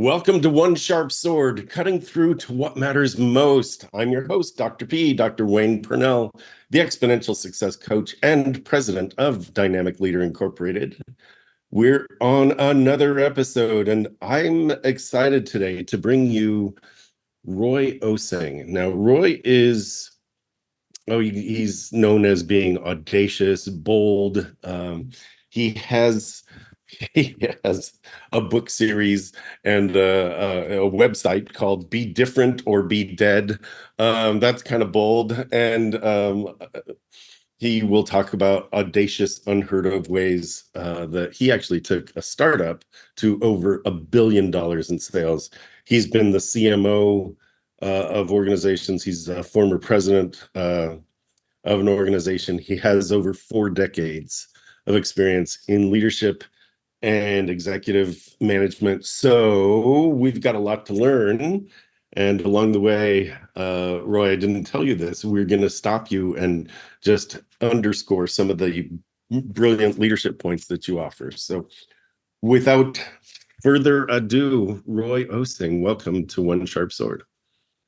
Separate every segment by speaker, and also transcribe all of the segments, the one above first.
Speaker 1: Welcome to One Sharp Sword, cutting through to what matters most. I'm your host, Dr. P, Dr. Wayne Pernell, the exponential success coach and president of Dynamic Leader Incorporated. We're on another episode, and I'm excited today to bring you Roy Osing. Now, Roy is, he's known as being audacious, bold. He has he has a book series and a website called Be Different or Be Dead. That's kind of bold. And he will talk about audacious, unheard of ways that he actually took a startup to over $1 billion in sales. He's been the CMO of organizations. He's a former president of an organization. He has over 4 decades of experience in leadership and executive management. So we've got a lot to learn. And along the way, Roy, I didn't tell you this, we're going to stop you and just underscore some of the brilliant leadership points that you offer. So without further ado, Roy Osing, welcome to One Sharp Sword.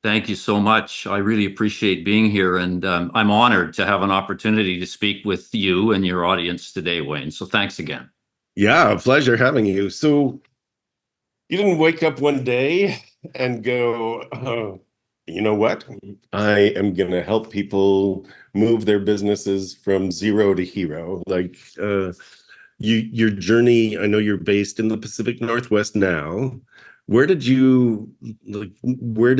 Speaker 2: Thank you so much. I really appreciate being here, and I'm honored to have an opportunity to speak with you and your audience today, Wayne. So thanks again.
Speaker 1: Yeah, a pleasure having you. So you didn't wake up one day and go, oh, you know what? I am going to help people move their businesses from zero to hero. Like your journey, I know you're based in the Pacific Northwest now. Where did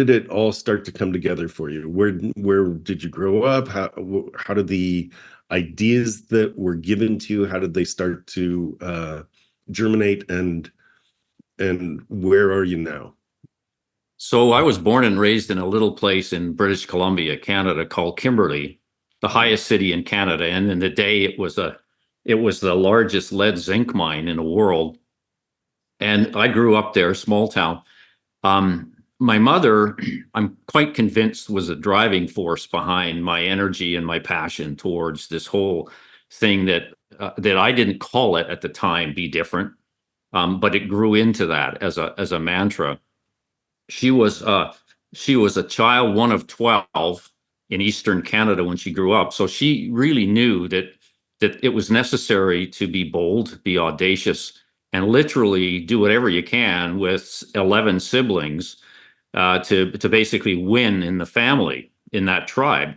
Speaker 1: it all start to come together for you? Where did you grow up? How did the ideas that were given to you, how did they start to germinate, and where are you now?
Speaker 2: So I was born and raised in a little place in British Columbia, Canada, called Kimberley, the highest city in Canada. And in the day, it was the largest lead zinc mine in the world. And I grew up there, small town. My mother, I'm quite convinced, was a driving force behind my energy and my passion towards this whole thing that I didn't call it at the time, be different, but it grew into that as a mantra. She was a child, one of 12 in Eastern Canada when she grew up, so she really knew that it was necessary to be bold, be audacious, and literally do whatever you can with 11 siblings to basically win in the family, in that tribe.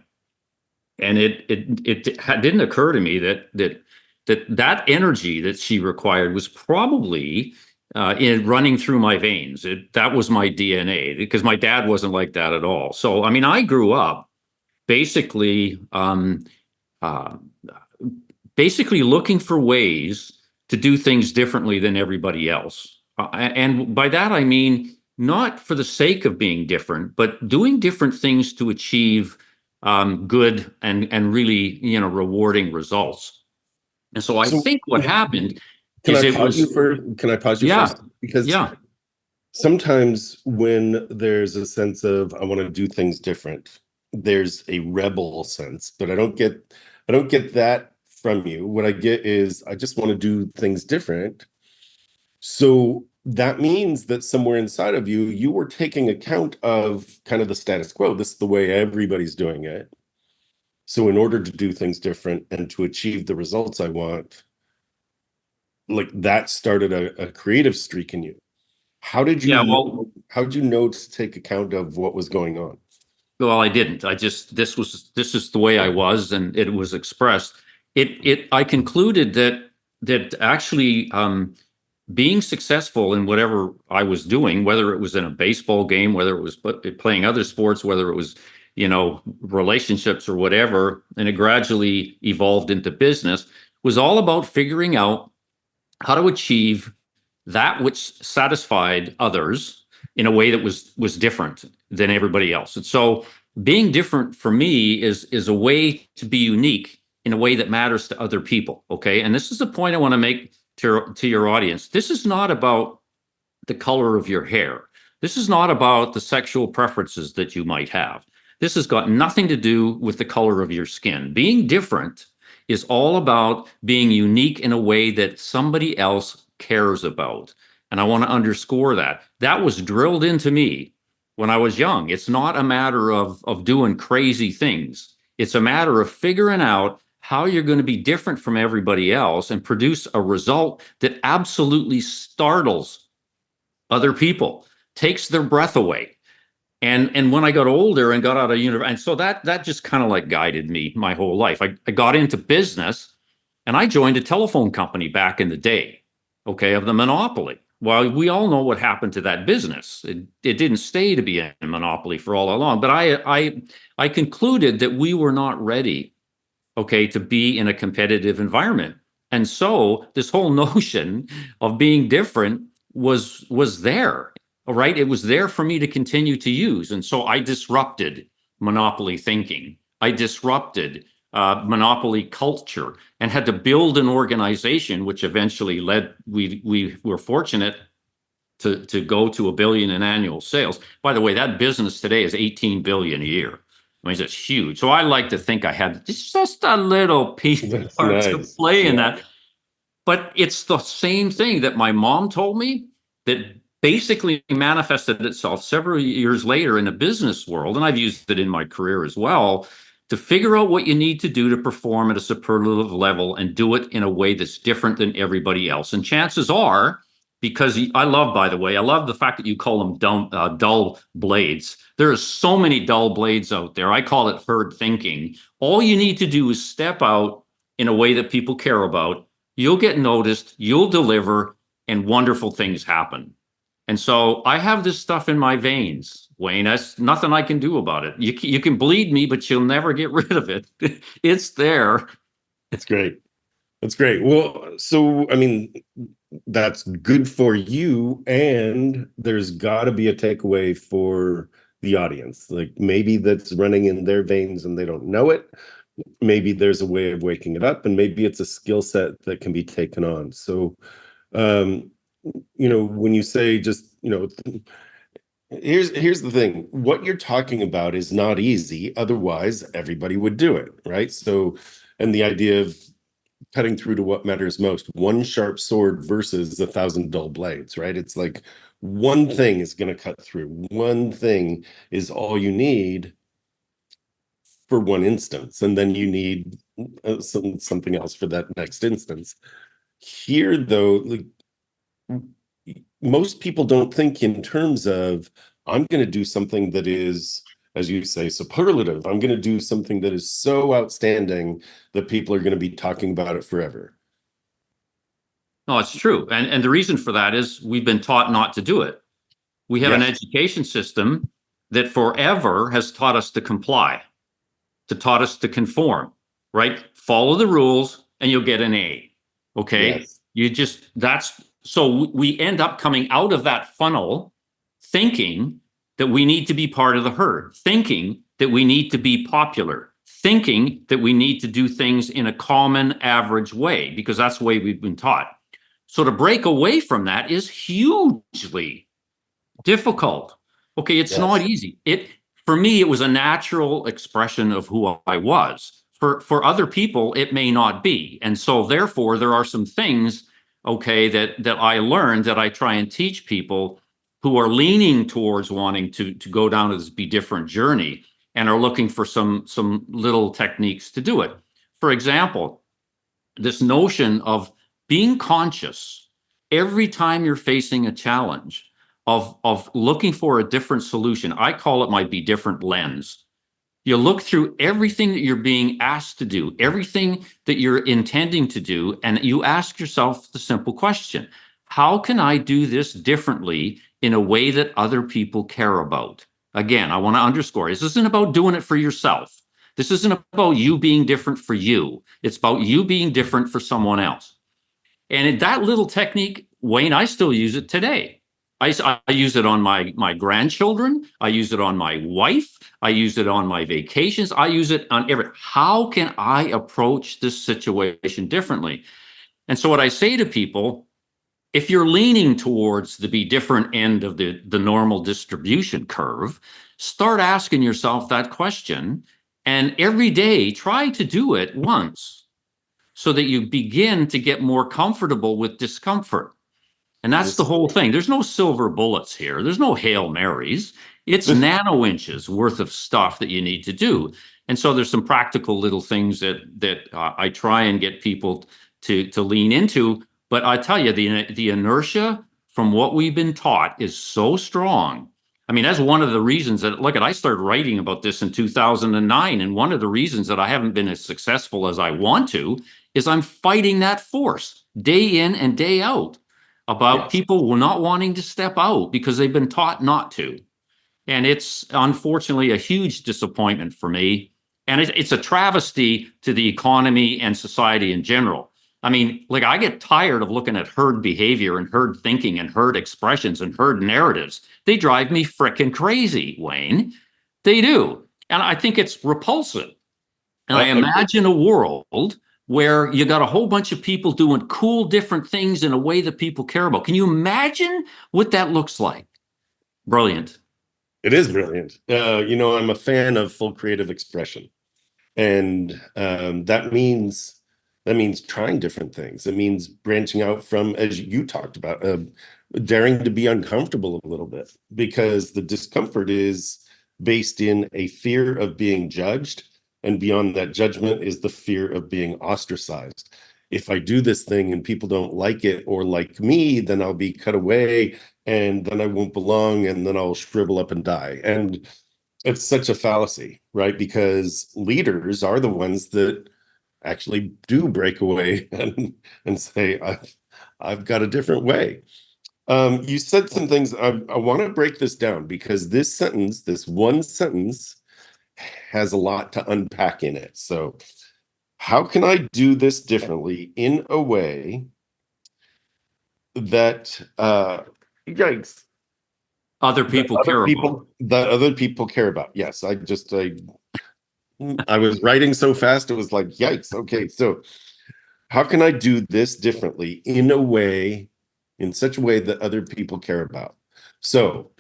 Speaker 2: And it didn't occur to me that energy that she required was probably in running through my veins. That was my DNA, because my dad wasn't like that at all. So, I mean, I grew up basically looking for ways to do things differently than everybody else. And by that, I mean, not for the sake of being different, but doing different things to achieve good and really, rewarding results. And so I think what happened
Speaker 1: Can
Speaker 2: is
Speaker 1: I
Speaker 2: it
Speaker 1: pause
Speaker 2: was,
Speaker 1: you for? Can I pause you
Speaker 2: yeah,
Speaker 1: first? Because
Speaker 2: yeah.
Speaker 1: sometimes when there's a sense of I want to do things different, there's a rebel sense, but I don't get that from you. What I get is I just want to do things different. So that means that somewhere inside of you, you were taking account of kind of the status quo. This is the way everybody's doing it. So in order to do things different and to achieve the results I want, like that started a creative streak in you. How did you know to take account of what was going on?
Speaker 2: Well, I didn't. This is the way I was, and it was expressed. I concluded that actually being successful in whatever I was doing, whether it was in a baseball game, whether it was playing other sports, whether it was, relationships or whatever, and it gradually evolved into business, was all about figuring out how to achieve that which satisfied others in a way that was different than everybody else. And so being different for me is a way to be unique in a way that matters to other people. Okay. And this is the point I want to make to your audience. This is not about the color of your hair. This is not about the sexual preferences that you might have. This has got nothing to do with the color of your skin. Being different is all about being unique in a way that somebody else cares about. And I want to underscore that. That was drilled into me when I was young. It's not a matter of doing crazy things. It's a matter of figuring out how you're going to be different from everybody else and produce a result that absolutely startles other people, takes their breath away. And when I got older and got out of university, and so that just kind of like guided me my whole life. I got into business and I joined a telephone company back in the day, okay, of the monopoly. Well, we all know what happened to that business. It didn't stay to be a monopoly for all along. But I concluded that we were not ready, okay, to be in a competitive environment. And so this whole notion of being different was there. All right. It was there for me to continue to use. And so I disrupted monopoly thinking. I disrupted monopoly culture and had to build an organization, which eventually led, we were fortunate to go to $1 billion in annual sales. By the way, that business today is 18 billion a year. I mean, it's huge. So I like to think I had just a little piece
Speaker 1: That's
Speaker 2: part to
Speaker 1: nice.
Speaker 2: play in
Speaker 1: Yeah.
Speaker 2: that. But it's the same thing that my mom told me that basically manifested itself several years later in the business world. And I've used it in my career as well, to figure out what you need to do to perform at a superlative level and do it in a way that's different than everybody else. And chances are, because I love, by the way, I love the fact that you call them dull blades. There are so many dull blades out there. I call it herd thinking. All you need to do is step out in a way that people care about. You'll get noticed, you'll deliver, and wonderful things happen. And so I have this stuff in my veins, Wayne. That's nothing I can do about it. You can bleed me, but you'll never get rid of it. It's there.
Speaker 1: That's great. That's great. Well, so I mean, that's good for you, and there's got to be a takeaway for the audience. Like maybe that's running in their veins and they don't know it. Maybe there's a way of waking it up, and maybe it's a skill set that can be taken on. So, um, when you say just, here's the thing. What you're talking about is not easy. Otherwise, everybody would do it, right? So, and the idea of cutting through to what matters most, one sharp sword versus 1,000 dull blades, right? It's like one thing is going to cut through. One thing is all you need for one instance, and then you need something else for that next instance. Here, though, like, most people don't think in terms of, I'm going to do something that is, as you say, superlative. I'm going to do something that is so outstanding that people are going to be talking about it forever.
Speaker 2: No, it's true. And the reason for that is we've been taught not to do it. We have an
Speaker 1: Yes.
Speaker 2: education system that forever has taught us to comply, taught us to conform, right? Follow the rules and you'll get an A. Okay.
Speaker 1: Yes.
Speaker 2: So we end up coming out of that funnel thinking that we need to be part of the herd, thinking that we need to be popular, thinking that we need to do things in a common average way, because that's the way we've been taught. So to break away from that is hugely difficult. Okay, it's not
Speaker 1: Yes.
Speaker 2: easy. For me, it was a natural expression of who I was. For other people, it may not be. And so therefore, there are some things, okay, that I learned that I try and teach people who are leaning towards wanting to go down this be different journey and are looking for some little techniques to do it. For example, this notion of being conscious every time you're facing a challenge, of looking for a different solution. I call it my be different lens. You look through everything that you're being asked to do, everything that you're intending to do, and you ask yourself the simple question: how can I do this differently in a way that other people care about? Again, I want to underscore, this isn't about doing it for yourself. This isn't about you being different for you. It's about you being different for someone else. And in that little technique, Wayne, I still use it today. I use it on my grandchildren. I use it on my wife. I use it on my vacations. I use it on how can I approach this situation differently? And so what I say to people, if you're leaning towards the be different end of the normal distribution curve, start asking yourself that question. And every day, try to do it once so that you begin to get more comfortable with discomfort. And that's the whole thing. There's no silver bullets here. There's no Hail Marys. It's nano inches worth of stuff that you need to do. And so there's some practical little things that I try and get people to lean into. But I tell you, the inertia from what we've been taught is so strong. I mean, that's one of the reasons that, look, I started writing about this in 2009. And one of the reasons that I haven't been as successful as I want to is I'm fighting that force day in and day out about people not wanting to step out because they've been taught not to. And it's unfortunately a huge disappointment for me. And it's a travesty to the economy and society in general. I mean, like, I get tired of looking at herd behavior and herd thinking and herd expressions and herd narratives. They drive me frickin' crazy, Wayne. They do. And I think it's repulsive. And I imagine a world where you got a whole bunch of people doing cool, different things in a way that people care about. Can you imagine what that looks like? Brilliant.
Speaker 1: It is brilliant. I'm a fan of full creative expression. And that means trying different things. It means branching out from, as you talked about, daring to be uncomfortable a little bit, because the discomfort is based in a fear of being judged. And beyond that judgment is the fear of being ostracized. If I do this thing and people don't like it or like me, then I'll be cut away and then I won't belong and then I'll shrivel up and die. And it's such a fallacy, right? Because leaders are the ones that actually do break away and say, I've got a different way. You said some things. I want to break this down because this one sentence, has a lot to unpack in it. So how can I do this differently in a way that yikes,
Speaker 2: Other people care about.
Speaker 1: that other people care about? Yes, I was writing so fast, it was like, yikes. Okay, so how can I do this differently in such a way that other people care about? So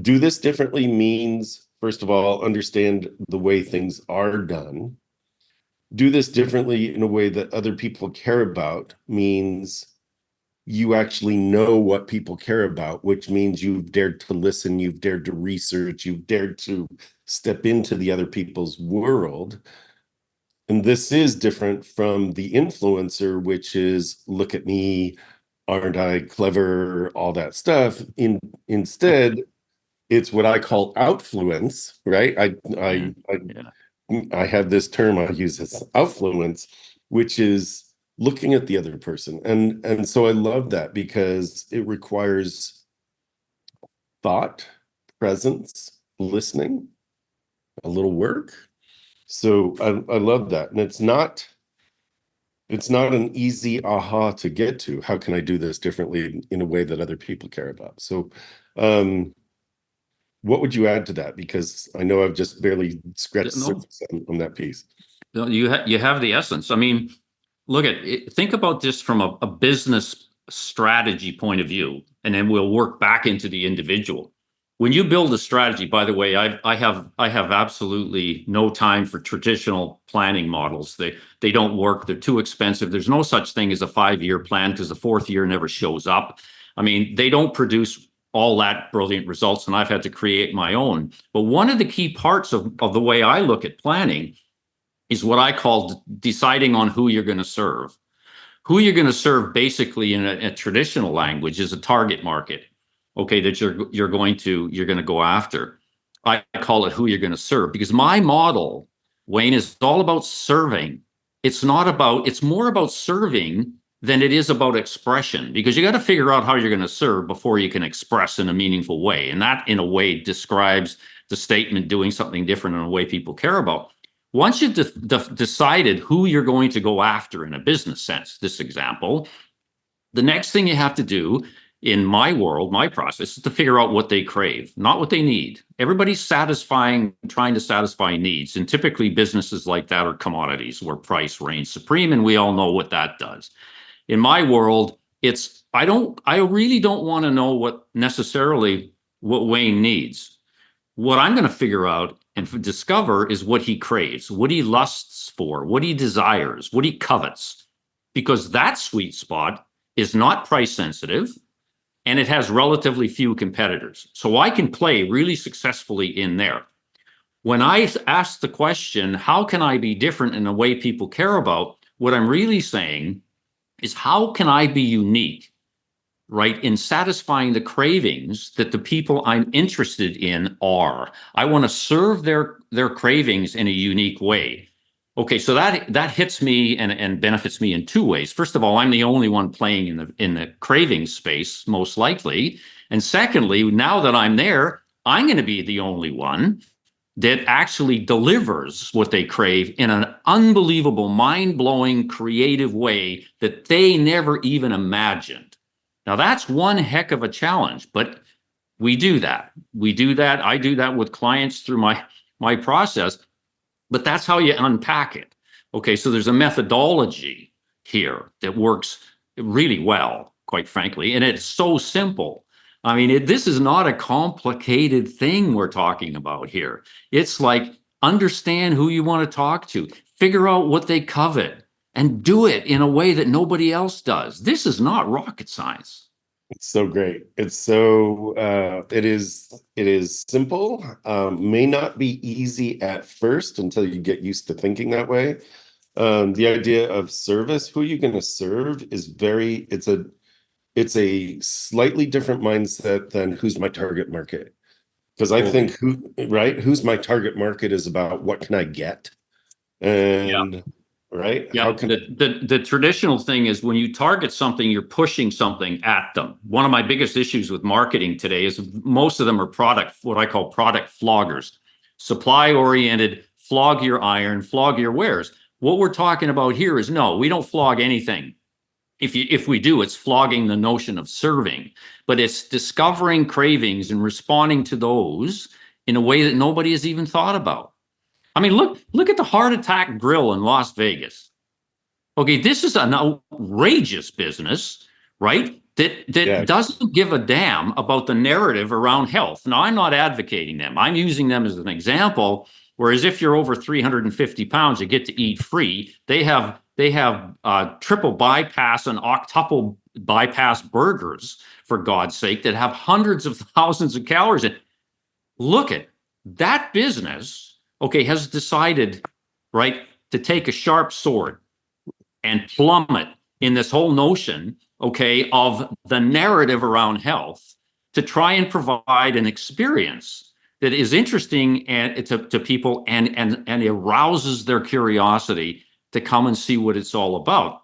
Speaker 1: do this differently means, first of all, understand the way things are done. Do this differently in a way that other people care about means you actually know what people care about, which means you've dared to listen, you've dared to research, you've dared to step into the other people's world. And this is different from the influencer, which is, look at me, aren't I clever, all that stuff. Instead, it's what I call outfluence, right? I have this term I use as outfluence, which is looking at the other person. And so I love that because it requires thought, presence, listening, a little work. So I love that. And it's not an easy aha to get to. How can I do this differently in a way that other people care about? So what would you add to that? Because I know I've just barely scratched the surface on that piece.
Speaker 2: You have the essence. I mean, look at it, think about this from a business strategy point of view, and then we'll work back into the individual. When you build a strategy, by the way, I have absolutely no time for traditional planning models. They don't work. They're too expensive. There's no such thing as a 5-year plan because the 4th year never shows up. I mean, they don't produce all that brilliant results, and I've had to create my own. But one of the key parts of the way I look at planning is what I call deciding on who you're going to serve. Who you're going to serve, basically, in a traditional language, is a target market, okay, that you're going to go after. I call it who you're going to serve, because my model, Wayne, is all about serving. It's more about serving than it is about expression, because you got to figure out how you're going to serve before you can express in a meaningful way. And that, in a way, describes the statement doing something different in a way people care about. Once you've decided who you're going to go after in a business sense, this example, the next thing you have to do in my world, my process, is to figure out what they crave, not what they need. Everybody's trying to satisfy needs. And typically businesses like that are commodities where price reigns supreme. And we all know what that does. In my world, I really don't want to know what Wayne needs. What I'm going to figure out and discover is what he craves, what he lusts for, what he desires, what he covets, because that sweet spot is not price sensitive. and it has relatively few competitors. So I can play really successfully in there. When I ask the question, how can I be different in a way people care about? What I'm really saying is, how can I be unique, right, in satisfying the cravings that the people I'm interested in are? I want to serve their cravings in a unique way. Okay, so that hits me and benefits me in two ways. First of all, I'm the only one playing in the craving space, most likely. And secondly, now that I'm there, I'm going to be the only one that actually delivers what they crave in an unbelievable, mind-blowing, creative way that they never even imagined. Now, that's one heck of a challenge, but we do that. We do that. I do that with clients through my process, but that's how you unpack it. Okay, so there's a methodology here that works really well, quite frankly, and it's so simple. I mean, this is not a complicated thing we're talking about here. It's like, understand who you want to talk to, figure out what they covet, and do it in a way that nobody else does. This is not rocket science.
Speaker 1: It's so great. It's so it is simple. May not be easy at first until you get used to thinking that way. The idea of service, who you're going to serve, is it's a slightly different mindset than who's my target market. Because I think who's my target market is about what can I get, and right,
Speaker 2: Yeah,
Speaker 1: how can
Speaker 2: the traditional thing is, when you target something, you're pushing something at them. One of my biggest issues with marketing today is most of them are what I call product floggers, supply oriented, flog your iron, flog your wares. What we're talking about here is, no, we don't flog anything. If we do, it's flogging the notion of serving, but it's discovering cravings and responding to those in a way that nobody has even thought about. I mean, look at the Heart Attack Grill in Las Vegas. Okay, this is an outrageous business, right? That doesn't give a damn about the narrative around health. Now, I'm not advocating them. I'm using them as an example. Whereas if you're over 350 pounds, you get to eat free. They have triple bypass and octuple bypass burgers, for God's sake, that have hundreds of thousands of calories in. Look at that business. Okay, has decided, right, to take a sharp sword and plumb it in this whole notion, okay, of the narrative around health, to try and provide an experience that is interesting to people and arouses their curiosity to come and see what it's all about.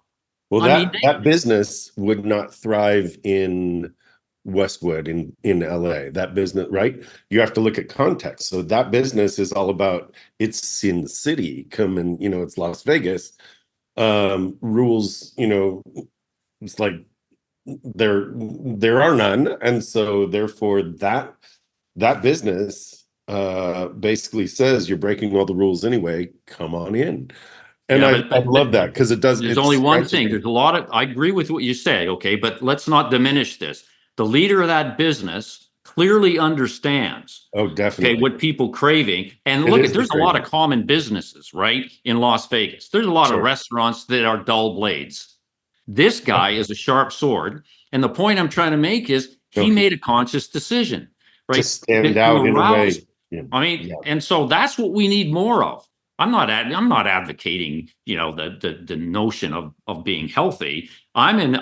Speaker 1: Well, that business would not thrive in Westwood in LA. That business, right? You have to look at context. So that business is all about, it's Sin City, come and, it's Las Vegas. Rules, it's like there are none. And so therefore that business basically says, you're breaking all the rules anyway, come on in. And I love that, because
Speaker 2: there's only one thing. There's a lot of, I agree with what you say, okay, but let's not diminish this. The leader of that business clearly understands,
Speaker 1: definitely,
Speaker 2: okay, what people craving. And look, there's a lot of common businesses, right, in Las Vegas. There's a lot of restaurants that are dull blades. This guy is a sharp sword. And the point I'm trying to make is, he made a conscious decision, right?
Speaker 1: To stand out in a way.
Speaker 2: Yeah. I mean, and so that's what we need more of. I'm not advocating, the notion of being healthy. I'm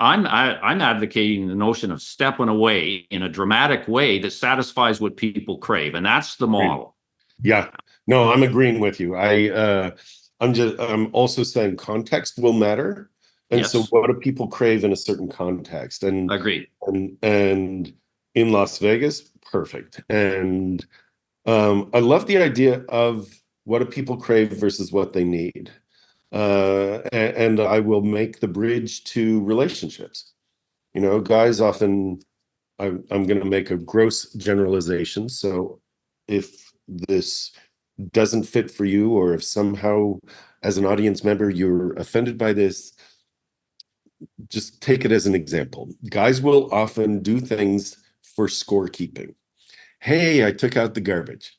Speaker 2: advocating the notion of stepping away in a dramatic way that satisfies what people crave, and that's the model.
Speaker 1: Yeah, no, I'm agreeing with you. I'm also saying context will matter, and so what do people crave in a certain context? And
Speaker 2: agreed.
Speaker 1: And in Las Vegas, perfect. And I love the idea of, what do people crave versus what they need? And I will make the bridge to relationships. Guys often, I'm going to make a gross generalization. So if this doesn't fit for you, or if somehow as an audience member you're offended by this, just take it as an example. Guys will often do things for scorekeeping. Hey, I took out the garbage.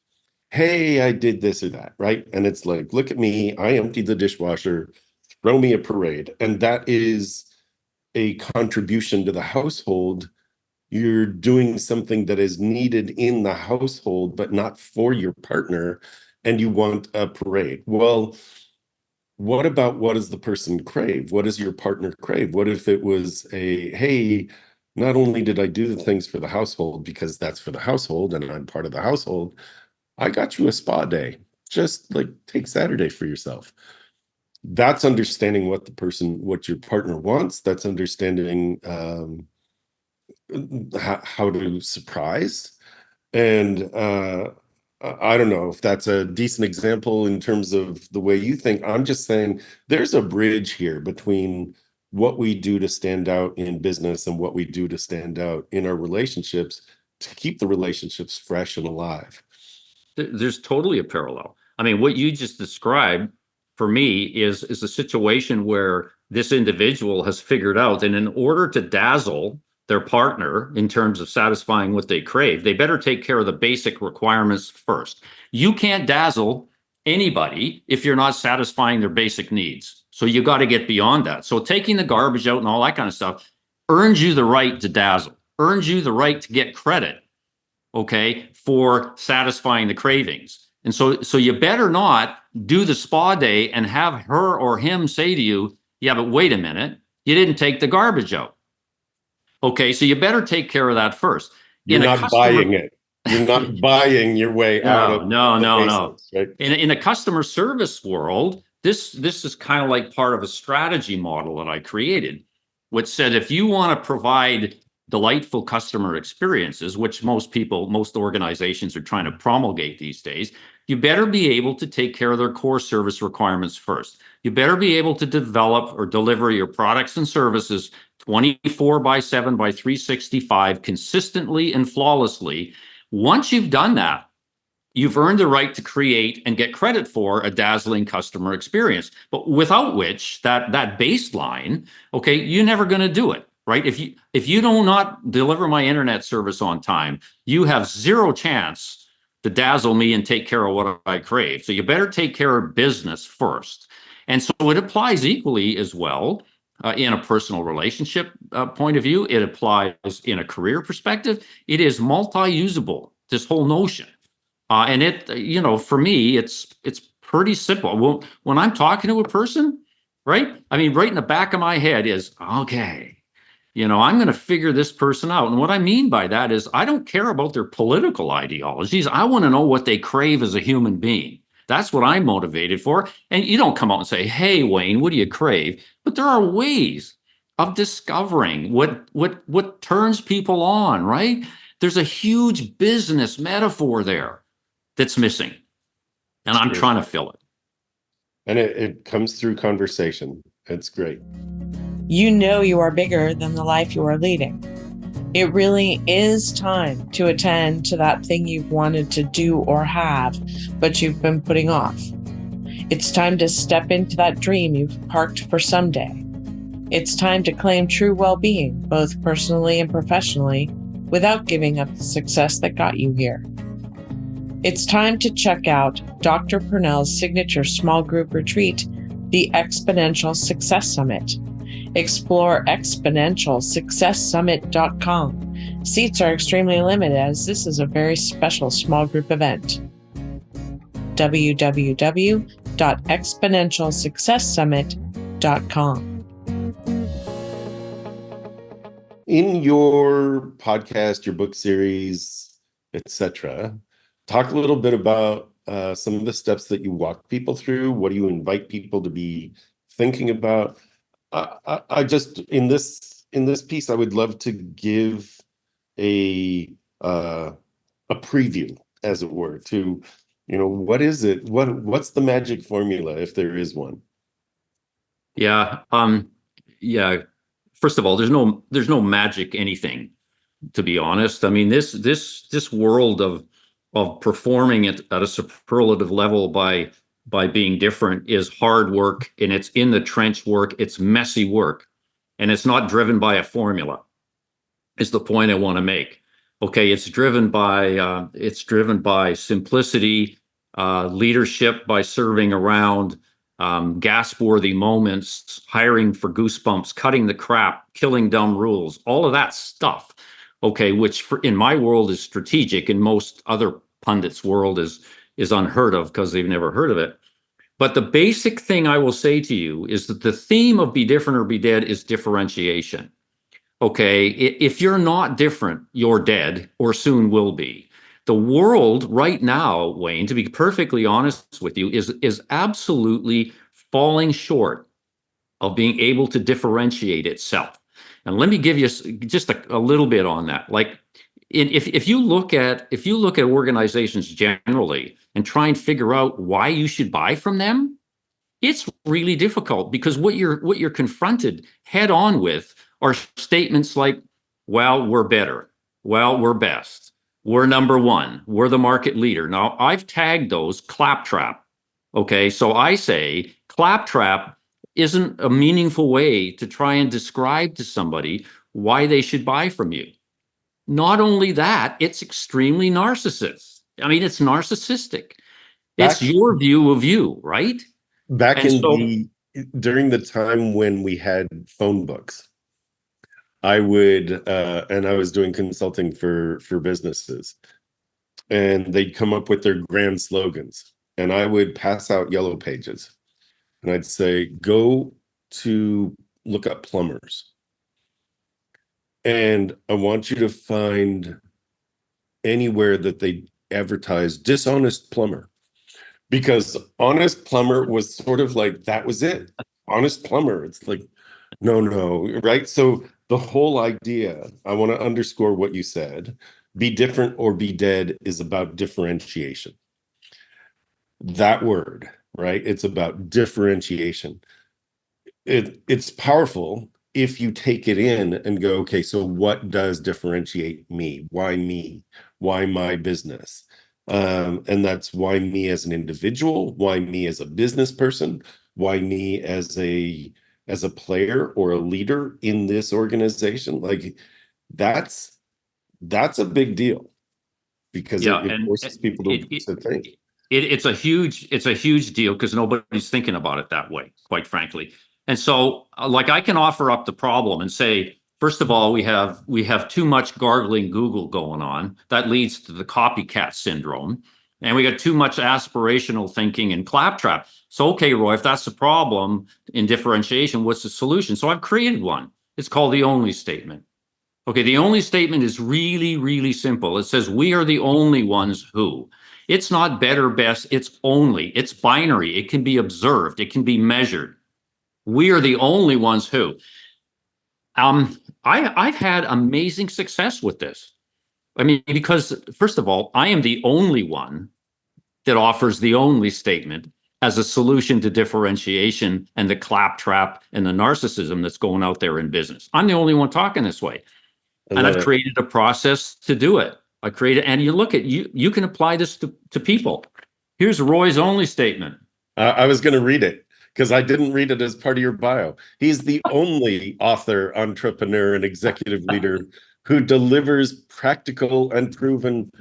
Speaker 1: Hey, I did this or that, right? And it's like, look at me, I emptied the dishwasher, throw me a parade. And that is a contribution to the household you're doing something that is needed in the household, but not for your partner, and you want a parade. Well, what about what does the person crave? What does your partner crave? What if it was a, hey, not only did I do the things for the household because that's for the household and I'm part of the household, I got you a spa day. Just like take Saturday for yourself. That's understanding what your partner wants. That's understanding how to surprise. And I don't know if that's a decent example in terms of the way you think. I'm just saying there's a bridge here between what we do to stand out in business and what we do to stand out in our relationships to keep the relationships fresh and alive.
Speaker 2: There's totally a parallel. I mean, what you just described for me is a situation where this individual has figured out that in order to dazzle their partner in terms of satisfying what they crave, they better take care of the basic requirements first. You can't dazzle anybody if you're not satisfying their basic needs. So you got to get beyond that. So taking the garbage out and all that kind of stuff earns you the right to dazzle, earns you the right to get credit, okay, for satisfying the cravings. And so you better not do the spa day and have her or him say to you, yeah, but wait a minute, you didn't take the garbage out. Okay, so you better take care of that first.
Speaker 1: You're not buying it. You're not buying your way out of
Speaker 2: No.
Speaker 1: basics, right?
Speaker 2: In a customer service world, this is kind of like part of a strategy model that I created, which said if you want to provide delightful customer experiences, which most organizations are trying to promulgate these days, you better be able to take care of their core service requirements first. You better be able to develop or deliver your products and services 24/7 by 365 consistently and flawlessly. Once you've done that, you've earned the right to create and get credit for a dazzling customer experience. But without which, that baseline, okay, you're never going to do it, right? If you do not deliver my internet service on time, you have zero chance to dazzle me and take care of what I crave. So you better take care of business first. And so it applies equally as well in a personal relationship point of view. It applies in a career perspective. It is multi-usable, this whole notion. And it, for me, it's pretty simple. Well, when I'm talking to a person, right? I mean, right in the back of my head is, okay, I'm going to figure this person out. And what I mean by that is I don't care about their political ideologies. I want to know what they crave as a human being. That's what I'm motivated for. And you don't come out and say, hey, Wayne, what do you crave? But there are ways of discovering what turns people on, right? There's a huge business metaphor there that's missing, and I'm trying to fill it.
Speaker 1: And it comes through conversation. It's great.
Speaker 3: You know you are bigger than the life you are leading. It really is time to attend to that thing you've wanted to do or have, but you've been putting off. It's time to step into that dream you've parked for someday. It's time to claim true well-being, both personally and professionally, without giving up the success that got you here. It's time to check out Dr. Pernell's signature small group retreat, the Exponential Success Summit. Explore exponentialsuccesssummit.com. Seats are extremely limited as this is a very special small group event. www.exponentialsuccesssummit.com.
Speaker 1: In your podcast, your book series, etc., talk a little bit about some of the steps that you walk people through. What do you invite people to be thinking about? I just in this piece, I would love to give a preview, as it were, to what is it? What's the magic formula, if there is one?
Speaker 2: Yeah. Yeah. First of all, there's no magic anything, to be honest. I mean, this world of performing at a superlative level by being different is hard work, and it's in the trench work. It's messy work, and it's not driven by a formula. Is the point I want to make? Okay, it's driven by simplicity, leadership by serving around, gasp-worthy moments, hiring for goosebumps, cutting the crap, killing dumb rules, all of that stuff. okay, which in my world is strategic, in most other pundits' world is unheard of because they've never heard of it. But the basic thing I will say to you is that the theme of Be Different or Be Dead is differentiation. Okay, if you're not different, you're dead or soon will be. The world right now, Wayne, to be perfectly honest with you, is absolutely falling short of being able to differentiate itself. And let me give you just a little bit on that. Like, if you look at organizations generally and try and figure out why you should buy from them, it's really difficult, because what you're confronted head on with are statements like, well, we're better, well, we're best, we're number one, we're the market leader. Now, I've tagged those claptrap. Okay, so I say claptrap isn't a meaningful way to try and describe to somebody why they should buy from you. Not only that, it's extremely narcissist. I mean, it's narcissistic. It's your view of you, right?
Speaker 1: Back in during the time when we had phone books, I would and I was doing consulting for businesses, and they'd come up with their grand slogans, and I would pass out yellow pages, and I'd say, go to look up plumbers, and I want you to find anywhere that they advertise dishonest plumber, because honest plumber was sort of like, that was it. Honest plumber. It's like, no, right? So the whole idea, I want to underscore what you said, Be Different or Be Dead is about differentiation. That word, right? It's about differentiation. It's powerful if you take it in and go, okay, so what does differentiate me? Why me? Why my business? And that's why me as an individual, why me as a business person, why me as a player or a leader in this organization. Like, that's a big deal, because it forces people to think.
Speaker 2: It's a huge deal, because nobody's thinking about it that way, quite frankly. And so, like, I can offer up the problem and say, first of all, we have too much gargling Google going on. That leads to the copycat syndrome. And we got too much aspirational thinking and claptrap. So, okay, Roy, if that's the problem in differentiation, what's the solution? So I've created one. It's called the only statement. Okay, the only statement is really, really simple. It says, we are the only ones who. It's not better, best, it's only. It's binary. It can be observed. It can be measured. We are the only ones who. I've had amazing success with this. I mean, because first of all, I am the only one that offers the only statement as a solution to differentiation and the claptrap and the narcissism that's going out there in business. I'm the only one talking this way. And I've created a process to do it. And you look at, you can apply this to people. Here's Roy's only statement.
Speaker 1: I was going to read it, because I didn't read it as part of your bio. He's the only author, entrepreneur, and executive leader who delivers practical and proven,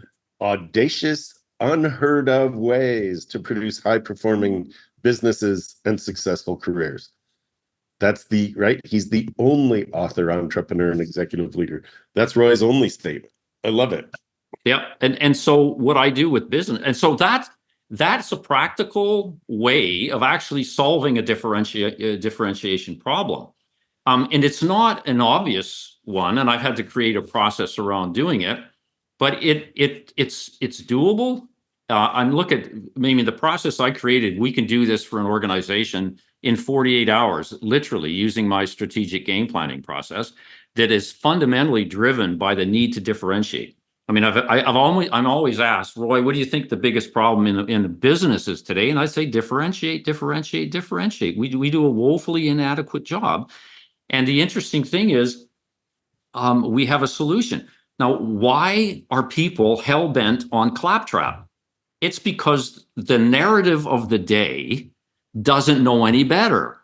Speaker 1: audacious, unheard of ways to produce high-performing businesses and successful careers. That's right? He's the only author, entrepreneur, and executive leader. That's Roy's only statement. I love it.
Speaker 2: Yeah. And so what I do with business, and so that's a practical way of actually solving a differentiation problem. And it's not an obvious one, and I've had to create a process around doing it, but it's doable. I'm looking at maybe the process I created. We can do this for an organization in 48 hours, literally using my strategic game planning process that is fundamentally driven by the need to differentiate. I mean, I'm always asked, Roy, what do you think the biggest problem in the business is today? And I say differentiate. We do a woefully inadequate job. And the interesting thing is, we have a solution. Now, why are people hell-bent on claptrap? It's because the narrative of the day doesn't know any better.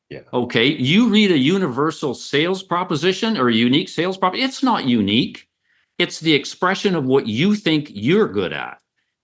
Speaker 1: Yeah.
Speaker 2: Okay, you read a universal sales proposition or a unique sales proposition. It's not unique. It's the expression of what you think you're good at.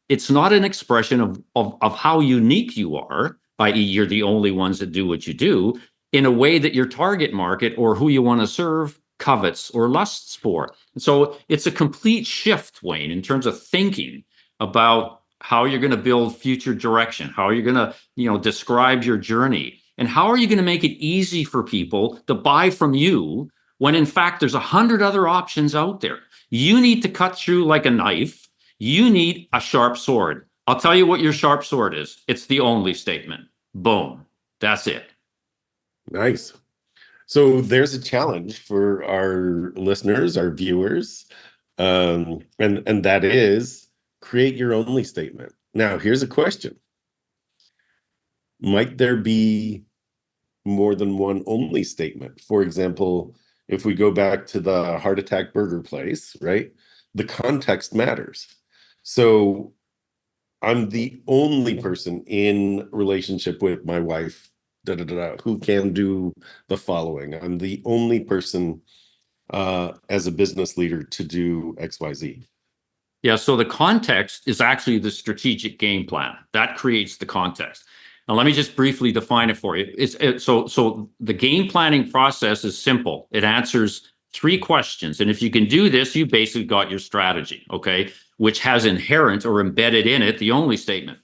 Speaker 2: It's not an expression of how unique you are, i.e. you're the only ones that do what you do, in a way that your target market or who you want to serve covets, or lusts for. And so it's a complete shift, Wayne, in terms of thinking about how you're going to build future direction, how you're going to, describe your journey, and how are you going to make it easy for people to buy from you when in fact there's 100 other options out there. You need to cut through like a knife. You need a sharp sword. I'll tell you what your sharp sword is. It's the only statement. Boom. That's it.
Speaker 1: Nice. So there's a challenge for our listeners, our viewers, and that is create your only statement. Now, here's a question. Might there be more than one only statement? For example, if we go back to the heart attack burger place, right? The context matters. So I'm the only person in relationship with my wife, who can do the following. I'm the only person as a business leader to do XYZ.
Speaker 2: Yeah, so the context is actually the strategic game plan. That creates the context. Now, let me just briefly define it for you. So the game planning process is simple. It answers 3 questions. And if you can do this, you basically got your strategy, okay, which has inherent or embedded in it the only statement.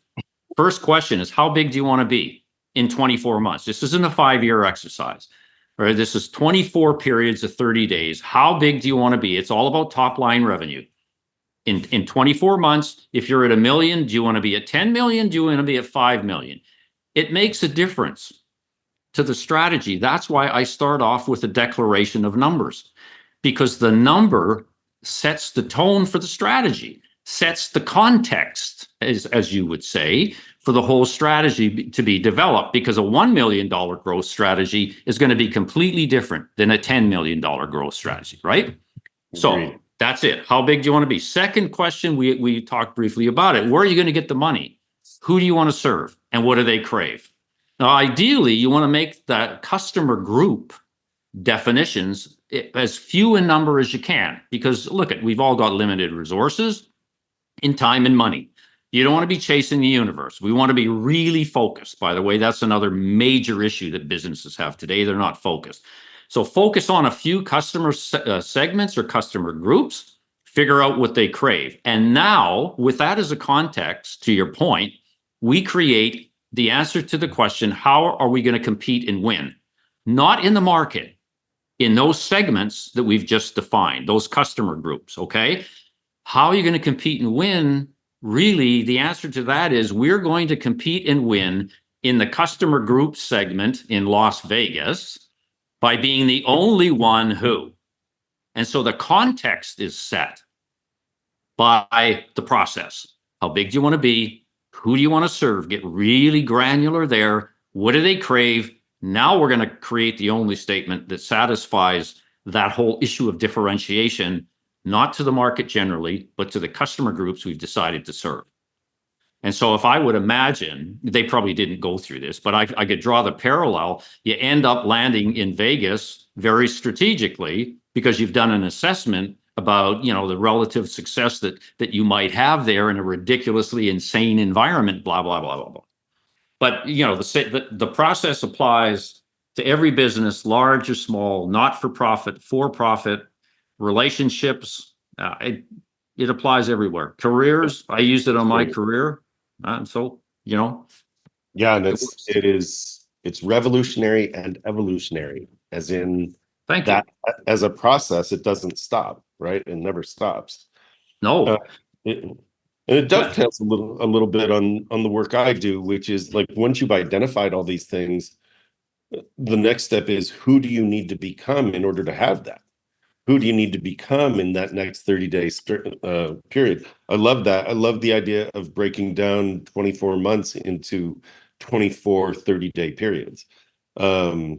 Speaker 2: First question is, how big do you want to be in 24 months? This isn't a 5-year exercise. All right, this is 24 periods of 30 days. How big do you want to be? It's all about top line revenue. In 24 months, if you're at $1 million, do you want to be at 10 million? Do you want to be at 5 million? It makes a difference to the strategy. That's why I start off with a declaration of numbers, because the number sets the tone for the strategy, sets the context, as you would say, for the whole strategy to be developed, because a $1 million growth strategy is going to be completely different than a $10 million growth strategy, right? So that's it. How big do you want to be? Second question, we talked briefly about it. Where are you going to get the money? Who do you want to serve? And what do they crave? Now, ideally, you want to make that customer group definitions as few in number as you can, because look, we've all got limited resources in time and money. You don't want to be chasing the universe. We want to be really focused. By the way, that's another major issue that businesses have today. They're not focused. So focus on a few customer segments or customer groups, figure out what they crave. And now, with that as a context, to your point, we create the answer to the question, how are we going to compete and win? Not in the market, in those segments that we've just defined, those customer groups, okay? How are you going to compete and win? Really, the answer to that is we're going to compete and win in the customer group segment in Las Vegas by being the only one who. And so the context is set by the process. How big do you want to be? Who do you want to serve? Get really granular there. What do they crave? Now we're going to create the only statement that satisfies that whole issue of differentiation, not to the market generally, but to the customer groups we've decided to serve. And so if I would imagine, they probably didn't go through this, but I could draw the parallel. You end up landing in Vegas very strategically because you've done an assessment about, the relative success that you might have there in a ridiculously insane environment, blah, blah, blah, blah, blah. But, the process applies to every business, large or small, not-for-profit, for-profit, relationships. It applies everywhere. Careers, I used it on my career. And so,
Speaker 1: Yeah, and it's revolutionary and evolutionary, as in
Speaker 2: thank
Speaker 1: that
Speaker 2: you.
Speaker 1: As a process, it doesn't stop, right? It never stops.
Speaker 2: No.
Speaker 1: And it dovetails a little bit on the work I do, which is like once you've identified all these things, the next step is who do you need to become in order to have that? Who do you need to become in that next 30-day period? I love that. I love the idea of breaking down 24 months into 24 30-day periods. How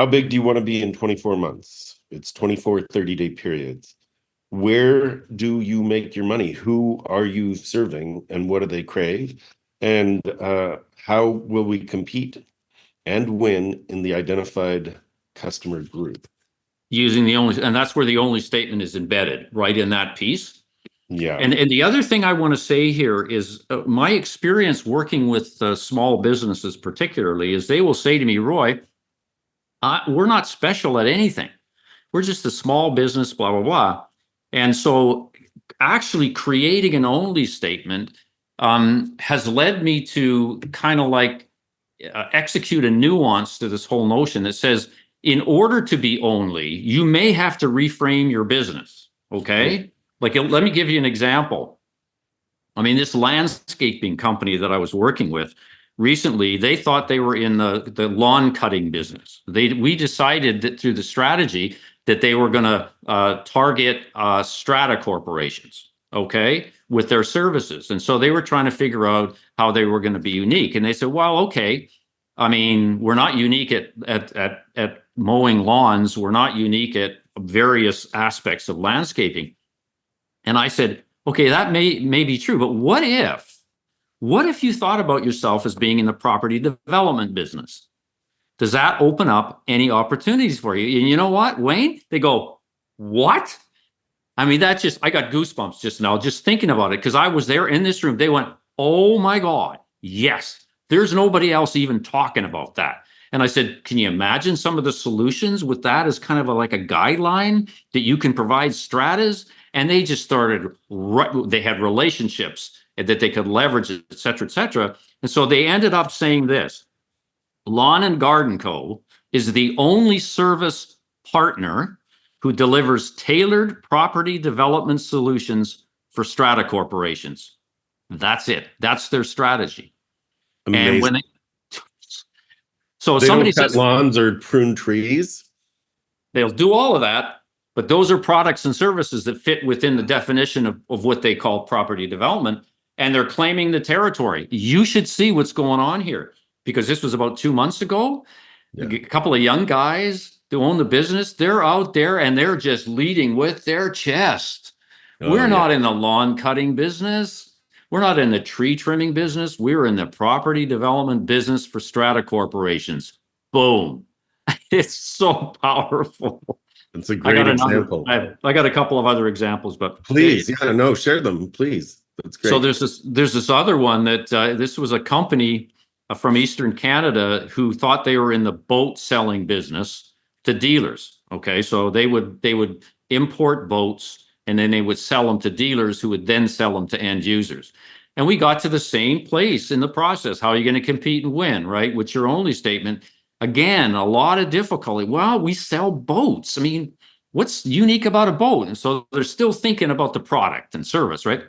Speaker 1: big do you want to be in 24 months? It's 24 30-day periods. Where do you make your money? Who are you serving and what do they crave? And how will we compete and win in the identified customer group?
Speaker 2: And that's where the only statement is embedded, right in that piece.
Speaker 1: Yeah.
Speaker 2: And the other thing I want to say here is my experience working with small businesses particularly is they will say to me, Roy, we're not special at anything. We're just a small business, blah, blah, blah. And so actually creating an only statement has led me to kind of like execute a nuance to this whole notion that says, in order to be only, you may have to reframe your business. Okay. Like, let me give you an example. I mean, this landscaping company that I was working with recently, they thought they were in the lawn cutting business. We decided that through the strategy that they were going to target strata corporations, okay, with their services. And so they were trying to figure out how they were going to be unique. And they said, well, okay, I mean, we're not unique at mowing lawns. We're not unique at various aspects of landscaping. And I said, okay, that may be true, but what if you thought about yourself as being in the property development business? Does that open up any opportunities for you? And you know what, Wayne? They go, what? I mean, I got goosebumps just now, just thinking about it, because I was there in this room. They went, oh my God, yes, there's nobody else even talking about that. And I said, can you imagine some of the solutions with that as kind of like a guideline that you can provide stratas? And they just started, they had relationships that they could leverage, et cetera, et cetera. And so they ended up saying this: Lawn and Garden Co. is the only service partner who delivers tailored property development solutions for strata corporations. That's it. That's their strategy.
Speaker 1: Amazing.
Speaker 2: And when
Speaker 1: they
Speaker 2: somebody
Speaker 1: don't cut
Speaker 2: says
Speaker 1: lawns or prune trees,
Speaker 2: they'll do all of that, but those are products and services that fit within the definition of what they call property development, and they're claiming the territory. You should see what's going on here, because this was about 2 months ago.
Speaker 1: Yeah.
Speaker 2: A couple of young guys who own the business, they're out there and they're just leading with their chest. We're not in the lawn cutting business. We're not in the tree trimming business. We're in the property development business for strata corporations. Boom. It's so powerful.
Speaker 1: It's a great example.
Speaker 2: I got a couple of other examples, but
Speaker 1: please, yeah, no, share them, please. That's great.
Speaker 2: So there's this other one that this was a company from Eastern Canada who thought they were in the boat selling business to dealers. Okay, so they would import boats and then they would sell them to dealers who would then sell them to end users. And we got to the same place in the process. How are you going to compete and win, right? With your only statement. Again, a lot of difficulty. Well, we sell boats. I mean, what's unique about a boat? And so they're still thinking about the product and service, right?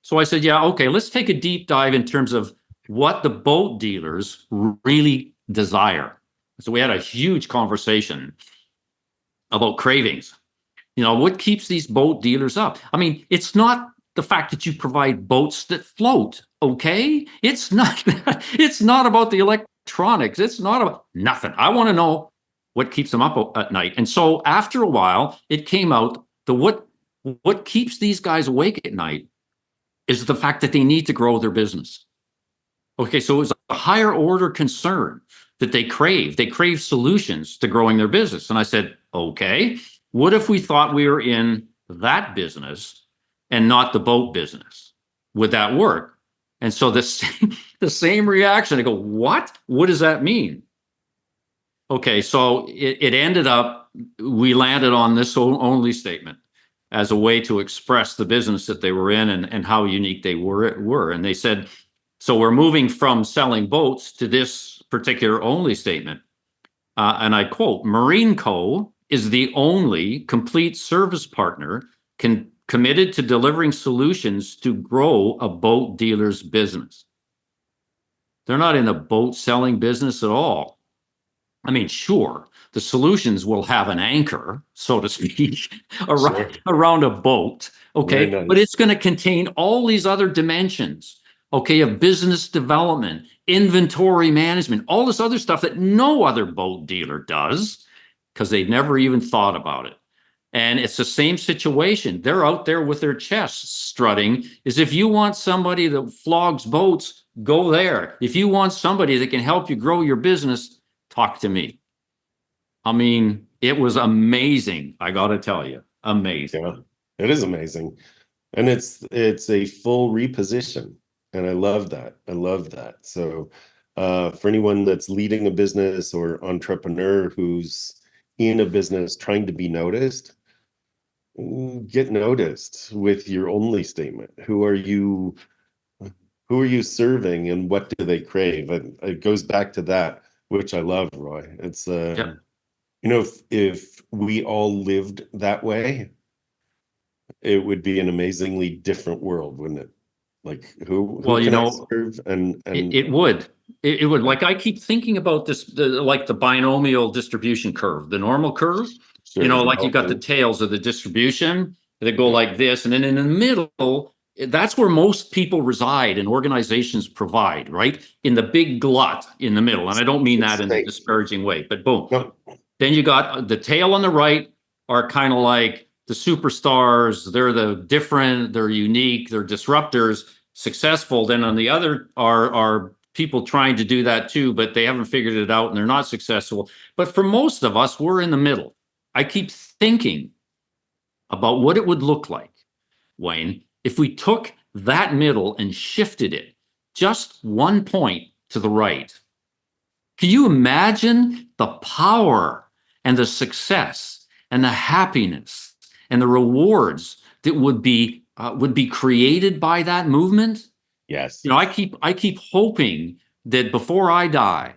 Speaker 2: So I said, yeah, okay, let's take a deep dive in terms of what the boat dealers really desire. So we had a huge conversation about cravings. You know, what keeps these boat dealers up? I mean, it's not the fact that you provide boats that float, okay? It's not about the electronics. It's not about nothing. I want to know what keeps them up at night. And so after a while, it came out that what keeps these guys awake at night is the fact that they need to grow their business. Okay, so it was a higher order concern that they crave. They crave solutions to growing their business. And I said, okay, what if we thought we were in that business and not the boat business? Would that work? And so the same reaction. I go, what? What does that mean? Okay, so it ended up, we landed on this only statement as a way to express the business that they were in and how unique they were. And they said, so we're moving from selling boats to this particular only statement. And I quote, Marine Co. is the only complete service partner committed to delivering solutions to grow a boat dealer's business. They're not in a boat selling business at all. I mean, sure, the solutions will have an anchor, so to speak, around a boat, okay? Nice. But it's going to contain all these other dimensions, okay, of business development, inventory management, all this other stuff that no other boat dealer does because they've never even thought about it. And it's the same situation. They're out there with their chests strutting, as if you want somebody that flogs boats, go there. If you want somebody that can help you grow your business, talk to me. I mean, it was amazing. I got to tell you, amazing.
Speaker 1: Yeah, it is amazing. And it's a full reposition. And I love that. I love that. So for anyone that's leading a business or entrepreneur who's in a business trying to be noticed, get noticed with your only statement. Who are you serving, and what do they crave? And it goes back to that, which I love, Roy. It's
Speaker 2: Yeah.
Speaker 1: if we all lived that way, it would be an amazingly different world, wouldn't it? Like who
Speaker 2: Well,
Speaker 1: can I serve? And
Speaker 2: it would. It would. Like I keep thinking about this, like the binomial distribution curve, the normal curve.
Speaker 1: sure,
Speaker 2: Like you got the tails of the distribution that go like this, and then in the middle, that's where most people reside and organizations provide, right? In the big glut in the middle. And I don't mean that in a disparaging way, but boom.
Speaker 1: No.
Speaker 2: Then you got the tail on the right are kind of like the superstars. They're the different, they're unique, they're disruptors, successful. Then on the other are people trying to do that too, but they haven't figured it out and they're not successful. But for most of us, we're in the middle. I keep thinking about what it would look like, Wayne, if we took that middle and shifted it just 1 point to the right. Can you imagine the power and the success and the happiness and the rewards that would be created by that movement?
Speaker 1: Yes.
Speaker 2: I keep hoping that before I die,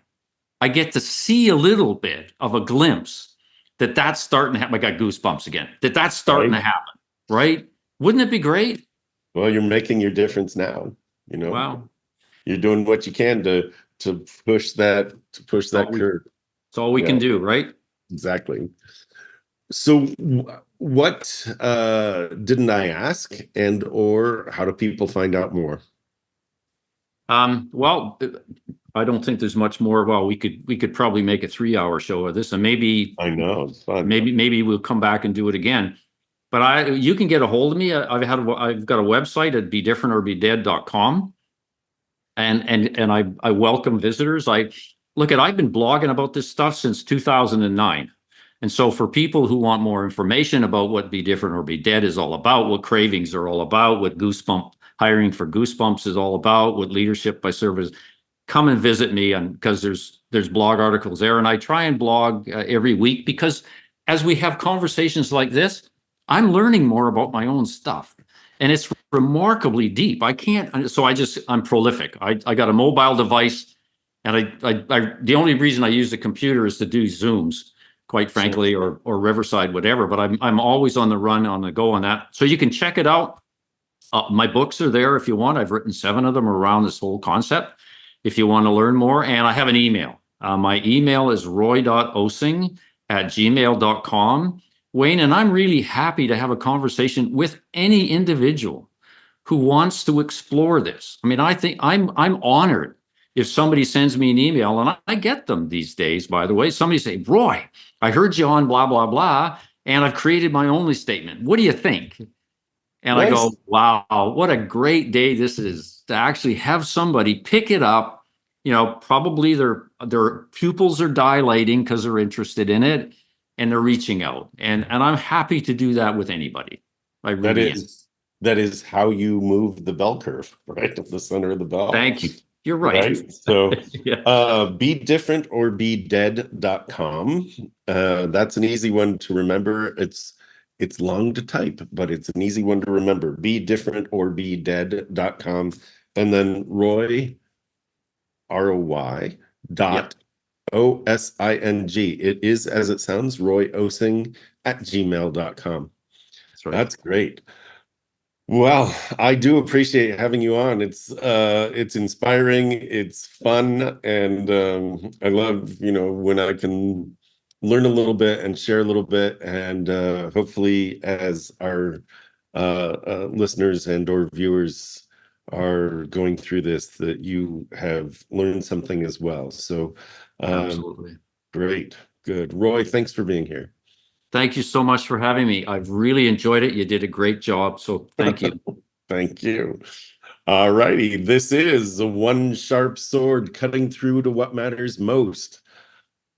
Speaker 2: I get to see a little bit of a glimpse that's starting to happen. I got goosebumps again. That's starting to happen, right? Wouldn't it be great?
Speaker 1: Well, you're making your difference now.
Speaker 2: Wow.
Speaker 1: You're doing what you can to push that curve.
Speaker 2: It's all we can do, right?
Speaker 1: Exactly. So what didn't I ask, and or how do people find out more?
Speaker 2: Well, I don't think there's much more. Well, we could probably make a 3-hour show of this, and maybe
Speaker 1: I know it's fun.
Speaker 2: Maybe we'll come back and do it again. But you can get a hold of me. I've got a website at bedifferentorbedead.com. And I welcome visitors. I've been blogging about this stuff since 2009. And so for people who want more information about what Be Different or Be Dead is all about, what cravings are all about, what hiring for Goosebumps is all about, what leadership by service, come and visit me, and because there's blog articles there. And I try and blog every week, because as we have conversations like this, I'm learning more about my own stuff. And it's remarkably deep. I'm prolific. I got a mobile device, and the only reason I use the computer is to do Zooms, quite frankly, or Riverside, whatever. But I'm always on the run, on the go on that. So you can check it out. My books are there if you want. I've written 7 of them around this whole concept, if you want to learn more. And I have an email. My email is roy.osing@gmail.com. Wayne, and I'm really happy to have a conversation with any individual who wants to explore this. I mean, I think I'm honored if somebody sends me an email, and I get them these days, by the way. Somebody say, Roy, I heard you on blah, blah, blah, and I've created my only statement. What do you think? And nice. I go, wow, what a great day this is to actually have somebody pick it up. Probably their pupils are dilating because they're interested in it, and they're reaching out. And I'm happy to do that with anybody. I really am.
Speaker 1: That is how you move the bell curve, right? At the center of the bell.
Speaker 2: Thank you. You're right.
Speaker 1: So bedifferentorbedead.com. That's an easy one to remember. It's long to type, but it's an easy one to remember. bedifferentorbedead.com. And then Roy, ROY dot OSING. It is as it sounds, Roy Osing @gmail.com.
Speaker 2: That's right.
Speaker 1: That's great. Well, I do appreciate having you on. It's inspiring, it's fun, and I love, when I can learn a little bit and share a little bit, and hopefully as our listeners and or viewers are going through this, that you have learned something as well. So
Speaker 2: absolutely.
Speaker 1: Great. Good. Roy, thanks for being here.
Speaker 2: Thank you so much for having me. I've really enjoyed it. You did a great job. So thank you.
Speaker 1: Thank you. All righty. This is One Sharp Sword, cutting through to what matters most.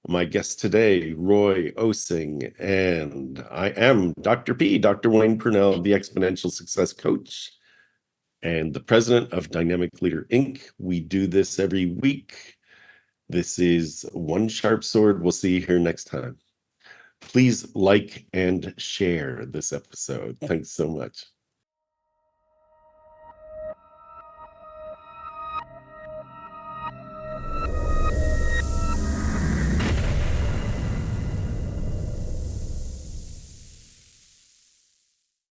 Speaker 1: My guest today, Roy Osing, and I am Dr. P, Dr. Wayne Pernell, the Exponential Success Coach and the president of Dynamic Leader, Inc. We do this every week. This is One Sharp Sword. We'll see you here next time. Please like and share this episode. Thanks so much.